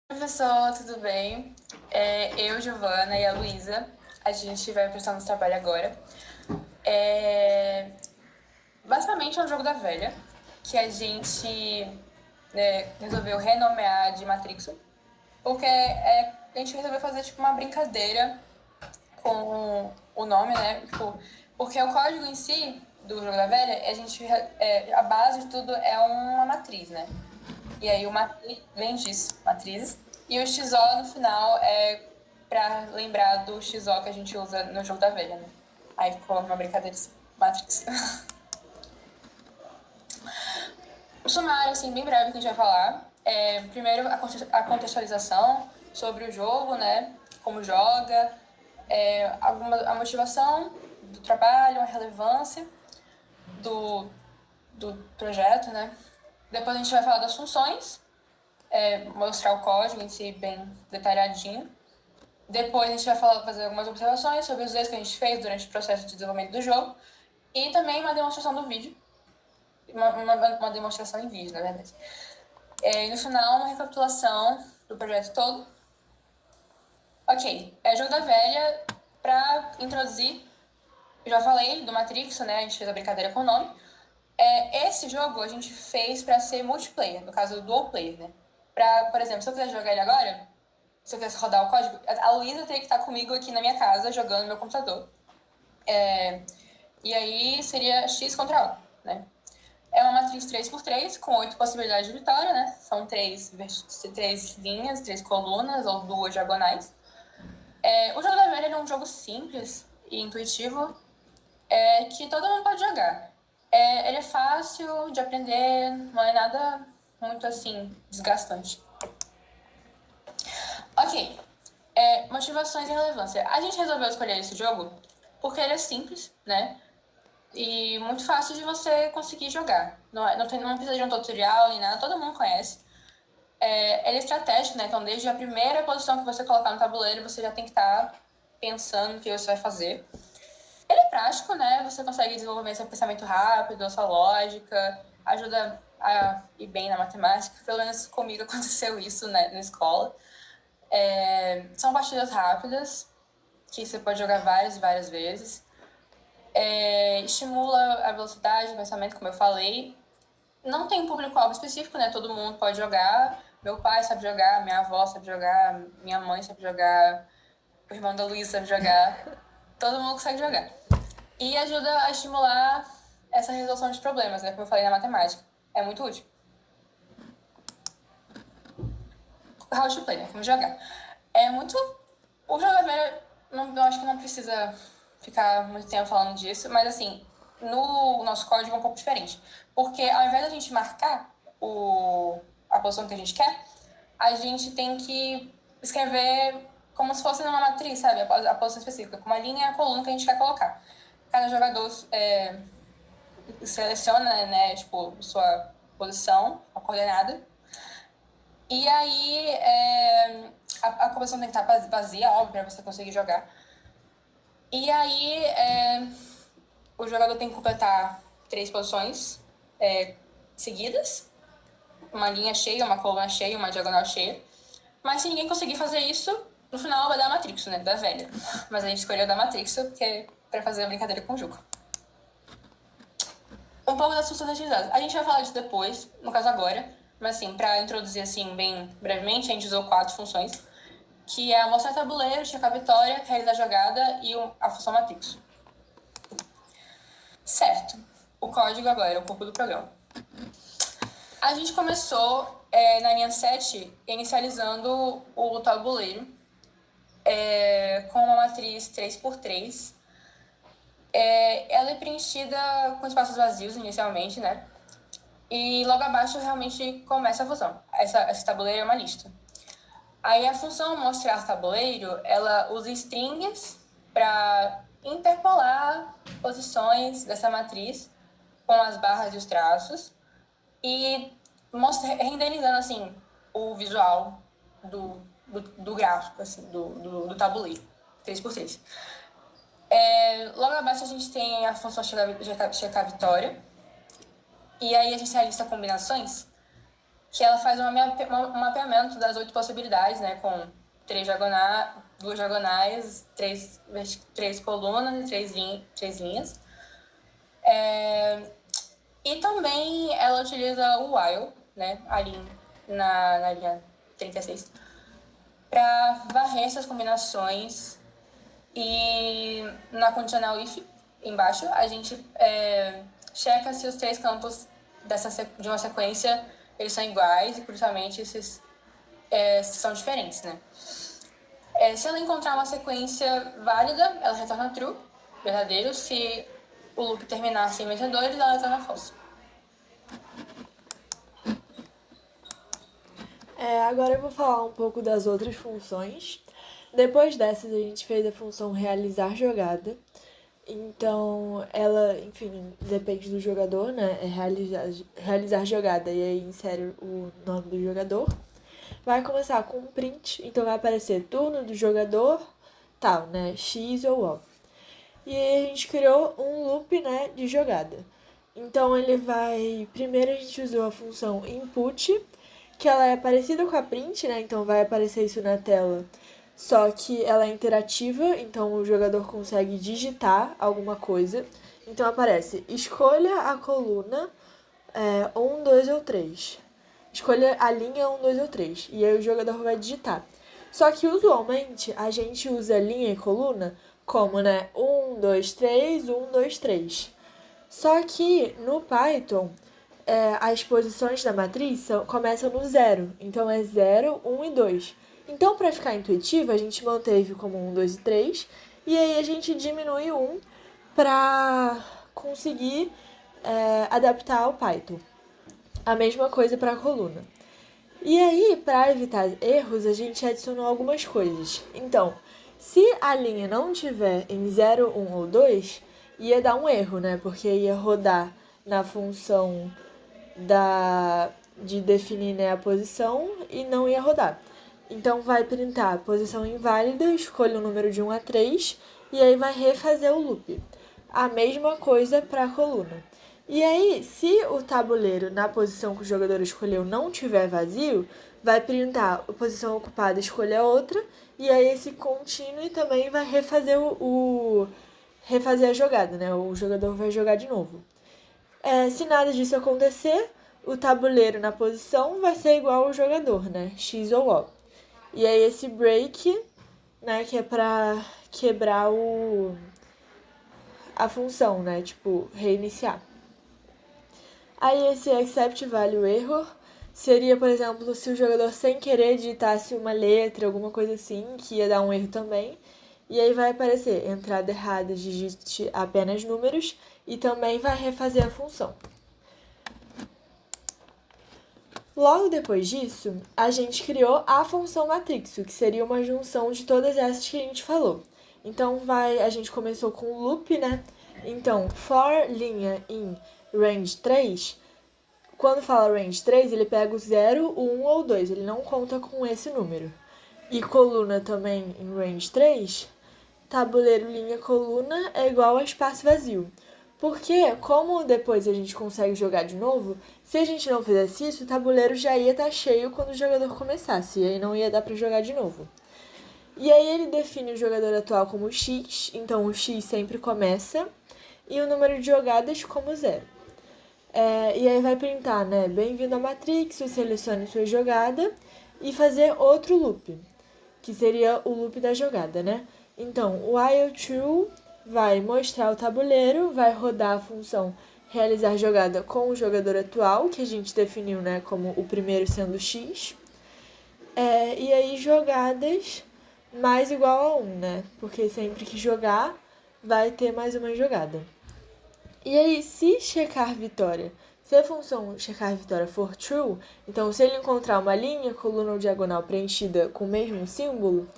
Professor, tudo bem? Eu, Giovana e a Luísa, a gente vai apresentar nosso trabalho agora. Basicamente é um jogo da velha, que a gente resolveu renomear de Matrix, porque a gente resolveu fazer tipo uma brincadeira com o nome, né? Tipo, porque o código em si do jogo da velha, a base de tudo é uma matriz, né? E aí o matriz vem disso, matrizes. E o XO no final é pra lembrar do XO que a gente usa no jogo da velha, né? Aí ficou uma brincadeira assim, Matrix. O sumário, assim, bem breve que a gente vai falar. Primeiro, a contextualização sobre o jogo, né? Como joga, a motivação do trabalho, a relevância do projeto, né? Depois a gente vai falar das funções, mostrar o código em si bem detalhadinho. Depois a gente vai fazer algumas observações sobre os erros que a gente fez durante o processo de desenvolvimento do jogo e também uma demonstração do vídeo, uma demonstração em vídeo, na verdade. E no final, uma recapitulação do projeto todo. Ok, jogo da velha, para introduzir, eu já falei do Matrix, né? A gente fez a brincadeira com o nome. Esse jogo a gente fez para ser multiplayer, no caso, dual player, né? Por exemplo, se eu quiser jogar ele agora, se eu quisesse rodar o código, a Luísa teria que estar comigo aqui na minha casa, jogando no meu computador. E aí seria X contra O, né? É uma matriz 3x3, com 8 possibilidades de vitória, né? São três linhas, 3 colunas ou 2 diagonais. O jogo da velha é um jogo simples e intuitivo, que todo mundo pode jogar. Ele é fácil de aprender, não é nada muito assim desgastante. Ok, motivações e relevância. A gente resolveu escolher esse jogo porque ele é simples, né? E muito fácil de você conseguir jogar. Não precisa de um tutorial nem nada, todo mundo conhece. Ele é estratégico, né? Então, desde a primeira posição que você colocar no tabuleiro, você já tem que estar pensando no que você vai fazer. Ele é prático, né? Você consegue desenvolver seu pensamento rápido, a sua lógica, ajuda a ir bem na matemática. Pelo menos comigo aconteceu isso, né, na escola. São partidas rápidas, que você pode jogar várias e várias vezes. Estimula a velocidade do pensamento, como eu falei. Não tem um público-alvo específico, né? Todo mundo pode jogar. Meu pai sabe jogar, minha avó sabe jogar, minha mãe sabe jogar, o irmão da Luísa sabe jogar. Todo mundo consegue jogar. E ajuda a estimular essa resolução de problemas, né? Como eu falei na matemática. É muito útil. How to play, né? Como jogar. É muito... O jogo da velha, eu acho que não precisa ficar muito tempo falando disso, mas assim, no nosso código é um pouco diferente. Porque ao invés da gente marcar a posição que a gente quer, a gente tem que escrever como se fosse numa matriz, sabe? A posição específica, com uma linha e a coluna que a gente quer colocar. Cada jogador seleciona, né, tipo, sua posição, a coordenada. E aí, a posição tem que estar vazia, óbvio, pra você conseguir jogar. E aí, o jogador tem que completar 3 posições seguidas. Uma linha cheia, uma coluna cheia, uma diagonal cheia. Mas se ninguém conseguir fazer isso, no final vai dar Matrix, né? Da velha. Mas a gente escolheu da Matrix porque é pra fazer a brincadeira com o Juco. Um pouco das funções utilizadas. A gente vai falar disso depois, no caso agora. Mas assim, pra introduzir assim, bem brevemente, a gente usou 4 funções. Que é mostrar tabuleiro, checar a vitória, realizar a jogada e a função Matrix. Certo. O código agora, o corpo do programa. A gente começou na linha 7, inicializando o tabuleiro com uma matriz 3x3. Ela é preenchida com espaços vazios inicialmente, né? E logo abaixo realmente começa a função. Esse tabuleiro é uma lista. Aí a função mostrar tabuleiro, ela usa strings para interpolar posições dessa matriz com as barras e os traços e renderizando assim o visual do gráfico, assim, do tabuleiro 3x3. Logo abaixo a gente tem a função checar a vitória. E aí a gente realiza combinações que ela faz um mapeamento das 8 possibilidades, né, com duas diagonais, três colunas e três linhas. E também ela utiliza o while, né, ali na linha 36, para varrer essas combinações. E na condicional if, embaixo, a gente checa se os 3 campos de uma sequência eles são iguais e, curiosamente, esses são diferentes, né? Se ela encontrar uma sequência válida, ela retorna true, verdadeiro. Se o loop terminar sem vencedores, ela retorna false. Agora eu vou falar um pouco das outras funções. Depois dessas, a gente fez a função realizar jogada. Então, ela, enfim, depende do jogador, né? É realizar jogada e aí insere o nome do jogador. Vai começar com um print, então vai aparecer turno do jogador, tal, né? X ou O. E aí a gente criou um loop, né, de jogada. Então ele vai. Primeiro a gente usou a função input, que ela é parecida com a print, né? Então vai aparecer isso na tela. Só que ela é interativa, então o jogador consegue digitar alguma coisa. Então aparece, escolha a coluna 1, 2 ou 3. Escolha a linha 1, 2 ou 3. E aí o jogador vai digitar. Só que usualmente a gente usa linha e coluna como, né? 1, 2, 3, 1, 2, 3. Só que no Python, as posições da matriz começam no 0. Então é 0, 1 e 2. Então, para ficar intuitivo, a gente manteve como 1, 2 e 3. E aí a gente diminui 1 para conseguir adaptar ao Python. A mesma coisa para a coluna. E aí, para evitar erros, a gente adicionou algumas coisas. Então, se a linha não tiver em 0, 1 ou 2, ia dar um erro, né? Porque ia rodar na função de definir, né, a posição e não ia rodar. Então, vai printar posição inválida, escolha o número de 1 a 3 e aí vai refazer o loop. A mesma coisa para a coluna. E aí, se o tabuleiro na posição que o jogador escolheu não tiver vazio, vai printar a posição ocupada, escolha outra, e aí esse continue também vai refazer refazer a jogada, né? O jogador vai jogar de novo. Se nada disso acontecer, o tabuleiro na posição vai ser igual ao jogador, né? X ou O. E aí esse break, né, que é pra quebrar a função, né? Tipo, reiniciar. Aí esse accept value error seria, por exemplo, se o jogador sem querer digitasse uma letra, alguma coisa assim, que ia dar um erro também. E aí vai aparecer entrada errada, digite apenas números e também vai refazer a função. Logo depois disso, a gente criou a função matrixo, que seria uma junção de todas essas que a gente falou. Então a gente começou com o loop, né? Então, for linha in range 3, quando fala range 3, ele pega o 0, o 1 ou 2, ele não conta com esse número. E coluna também em range 3, tabuleiro linha coluna é igual a espaço vazio. Porque, como depois a gente consegue jogar de novo, se a gente não fizesse isso, o tabuleiro já ia estar cheio quando o jogador começasse, e aí não ia dar para jogar de novo. E aí ele define o jogador atual como X, então o X sempre começa, e o número de jogadas como 0. E aí vai printar, né? Bem-vindo à Matrix, selecione sua jogada e fazer outro loop, que seria o loop da jogada, né? Então, o while true vai mostrar o tabuleiro, vai rodar a função realizar jogada com o jogador atual, que a gente definiu, né, como o primeiro sendo X. E aí jogadas mais igual a 1, né? Porque sempre que jogar, vai ter mais uma jogada. E aí, se checar vitória, se a função checar vitória for true, então se ele encontrar uma linha, coluna ou diagonal preenchida com o mesmo símbolo,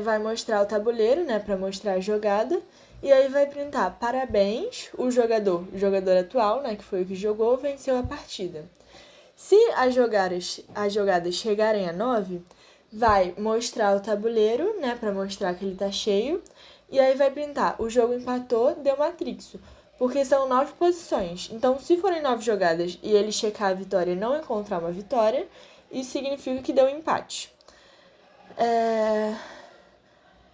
vai mostrar o tabuleiro, né, para mostrar a jogada, e aí vai printar parabéns, o jogador atual, né, que foi o que jogou, venceu a partida. Se as jogadas chegarem a 9, vai mostrar o tabuleiro, né, para mostrar que ele tá cheio, e aí vai printar o jogo empatou, deu matrixo. porque são 9 posições. Então, se forem 9 jogadas e ele checar a vitória e não encontrar uma vitória, isso significa que deu empate.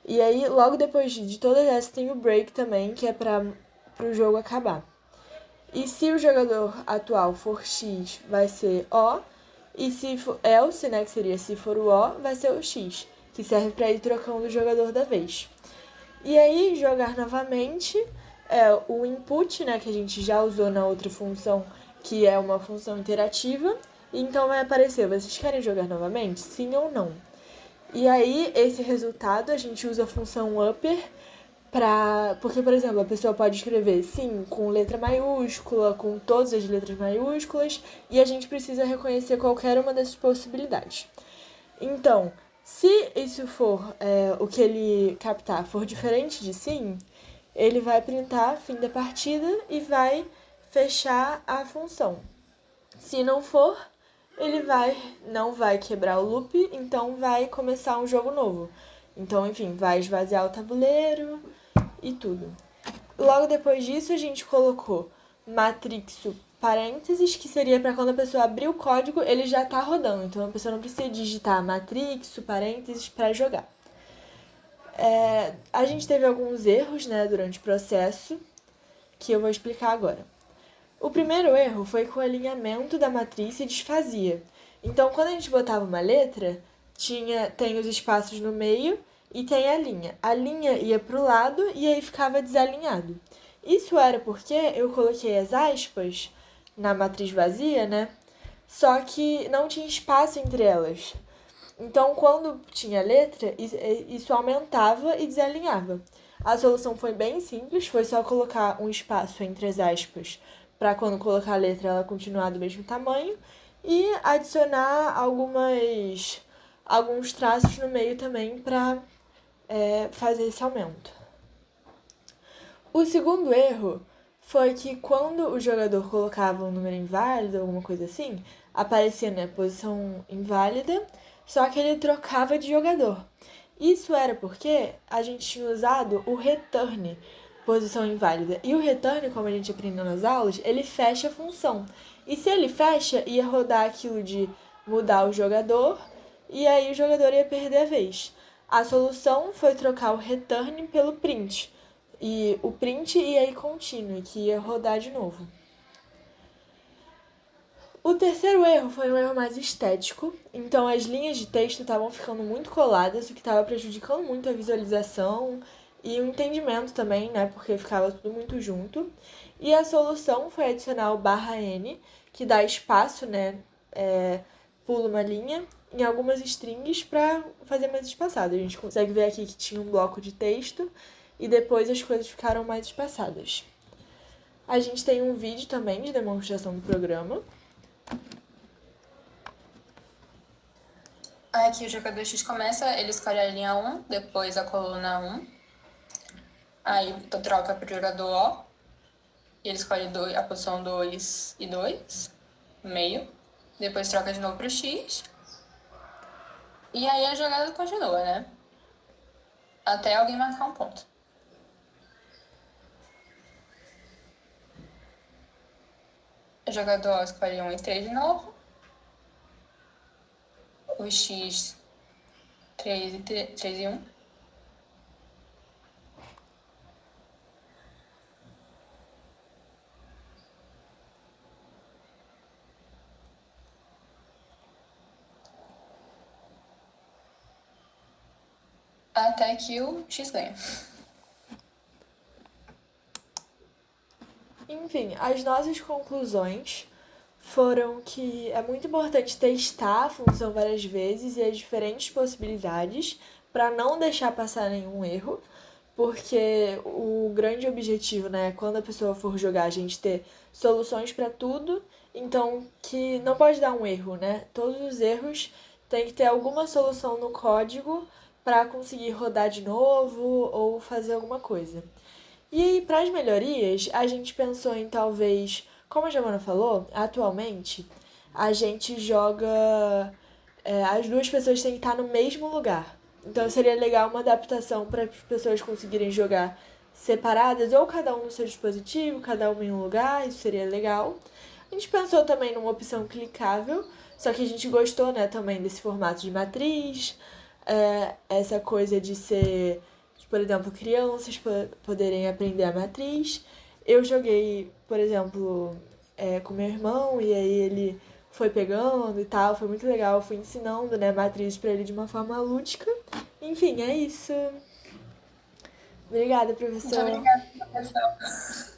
E aí, logo depois de todas essas, tem o break também, que é para o jogo acabar. E se o jogador atual for X, vai ser O. E se for else, né, que seria se for o O, vai ser o X, que serve para ir trocando o jogador da vez. E aí, jogar novamente é o input, né, que a gente já usou na outra função, que é uma função interativa. Então vai aparecer, vocês querem jogar novamente? Sim ou não? E aí, esse resultado, a gente usa a função upper porque, por exemplo, a pessoa pode escrever sim com letra maiúscula, com todas as letras maiúsculas, e a gente precisa reconhecer qualquer uma dessas possibilidades. Então, se isso for o que ele captar for diferente de sim, ele vai printar fim da partida e vai fechar a função. Se não for, ele não vai quebrar o loop, então vai começar um jogo novo. Então, enfim, vai esvaziar o tabuleiro e tudo. Logo depois disso, a gente colocou matrixo parênteses, que seria para quando a pessoa abrir o código, ele já está rodando. Então, a pessoa não precisa digitar matrixo parênteses para jogar. A gente teve alguns erros, né, durante o processo, que eu vou explicar agora. O primeiro erro foi que o alinhamento da matriz se desfazia. Então, quando a gente botava uma letra, tem os espaços no meio e tem a linha. A linha ia para o lado e aí ficava desalinhado. Isso era porque eu coloquei as aspas na matriz vazia, né? Só que não tinha espaço entre elas. Então, quando tinha letra, isso aumentava e desalinhava. A solução foi bem simples, foi só colocar um espaço entre as aspas para quando colocar a letra ela continuar do mesmo tamanho e adicionar alguns traços no meio também para fazer esse aumento. O segundo erro foi que quando o jogador colocava um número inválido, alguma coisa assim, aparecia na posição inválida, só que ele trocava de jogador. Isso era porque a gente tinha usado o return, posição inválida. E o return, como a gente aprendeu nas aulas, ele fecha a função. E se ele fecha, ia rodar aquilo de mudar o jogador, e aí o jogador ia perder a vez. A solução foi trocar o return pelo print. E o print ia aí continue, que ia rodar de novo. O terceiro erro foi um erro mais estético, então as linhas de texto estavam ficando muito coladas, o que estava prejudicando muito a visualização e o entendimento também, né, porque ficava tudo muito junto. E a solução foi adicionar o /n, que dá espaço, né, pula uma linha em algumas strings para fazer mais espaçado. A gente consegue ver aqui que tinha um bloco de texto e depois as coisas ficaram mais espaçadas. A gente tem um vídeo também de demonstração do programa. Aqui o jogador X começa, ele escolhe a linha 1, depois a coluna 1. Aí troca para o jogador O. E ele escolhe a posição 2 e 2, meio. Depois troca de novo para o X. E aí a jogada continua, né? Até alguém marcar um ponto. O jogador O escolhe 1 e 3 de novo. O X 3 e 1. Até que o X ganha. Enfim, as nossas conclusões foram que é muito importante testar a função várias vezes e as diferentes possibilidades para não deixar passar nenhum erro, porque o grande objetivo, né, quando a pessoa for jogar, a gente ter soluções para tudo, então que não pode dar um erro, né? Todos os erros tem que ter alguma solução no código para conseguir rodar de novo ou fazer alguma coisa. E aí, para as melhorias, a gente pensou em talvez, como a Giovana falou, atualmente a gente joga. As duas pessoas têm que estar no mesmo lugar. Então seria legal uma adaptação para as pessoas conseguirem jogar separadas, ou cada um no seu dispositivo, cada uma em um lugar, isso seria legal. A gente pensou também numa opção clicável, só que a gente gostou, né, também desse formato de matriz, essa coisa de ser, por exemplo, crianças poderem aprender a matriz. Eu joguei, por exemplo, com meu irmão, e aí ele foi pegando e tal, foi muito legal, fui ensinando, né, matriz pra ele de uma forma lúdica. Enfim, é isso. Obrigada, Muito professor. obrigada pela atenção.